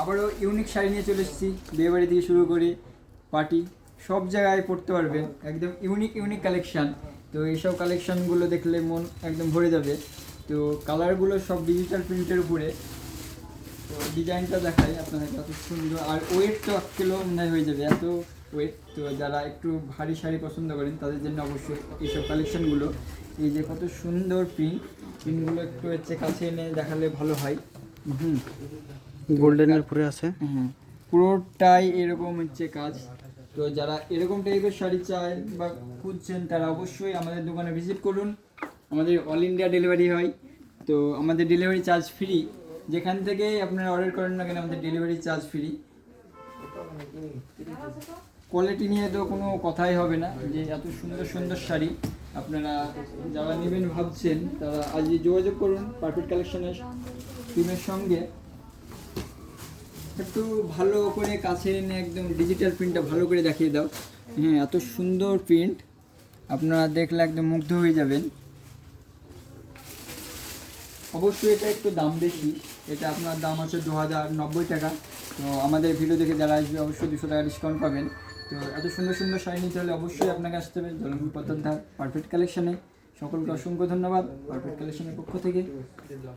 আবারও ইউনিক শাড়ি নিয়ে চলে এসেছি। বিয়েবাড়ি থেকে শুরু করে পার্টি সব জায়গায় পরতে পারবেন, একদম ইউনিক কালেকশান। তো এইসব কালেকশানগুলো দেখলে মন একদম ভরে যাবে। তো কালারগুলো সব ডিজিটাল প্রিন্টের উপরে। তো ডিজাইনটা দেখাই আপনাদেরকে, এত সুন্দর। আর ওয়েট তো 1 কিলো মনে হয় হয়ে যাবে, এত ওয়েট। তো যারা একটু ভারী শাড়ি পছন্দ করেন তাদের জন্য অবশ্যই এইসব কালেকশানগুলো। এই যে কত সুন্দর প্রিন্টগুলো একটু হচ্ছে কাছে এনে দেখালে ভালো হয়। গোল্ডেনের উপরে আছে। হ্যাঁ, পুরোটাই এরকম হচ্ছে কাজ। তো যারা এরকম টাইপের শাড়ি চায় বা খুঁজছেন তারা অবশ্যই আমাদের দোকানে ভিজিট করুন। আমাদের অল ইন্ডিয়া ডেলিভারি হয়। তো আমাদের ডেলিভারি চার্জ ফ্রি। যেখান থেকে আপনারা অর্ডার করেন না কেন আমাদের ডেলিভারি চার্জ ফ্রি। কোয়ালিটি নিয়ে তো কোনো কথাই হবে না, যে এত সুন্দর শাড়ি আপনারা যারা নেবেন ভাবছেন তারা আজই যোগাযোগ করুন পারফেক্ট কালেকশনের টিমের সঙ্গে। একটু ভালো করে কাছে এনে একদম ডিজিটাল প্রিন্টটা ভালো করে দেখিয়ে দাও। হ্যাঁ, এত সুন্দর প্রিন্ট, আপনারা দেখলে একদম মুগ্ধ হয়ে যাবেন। অবশ্যই এটা একটু দাম বেশি, এটা আপনার দাম আছে 2090 টাকা। তো আমাদের ভিডিও দেখে যারা আসবে অবশ্যই 200 টাকা ডিসকাউন্ট পাবেন। তো এত সুন্দর শাড়ি নিতে হলে অবশ্যই আপনাকে আসতে হবে জলঙ্গি পদ্মার ধার পারফেক্ট কালেকশানে। সকলকে অসংখ্য ধন্যবাদ পারফেক্ট কালেকশনের পক্ষ থেকে।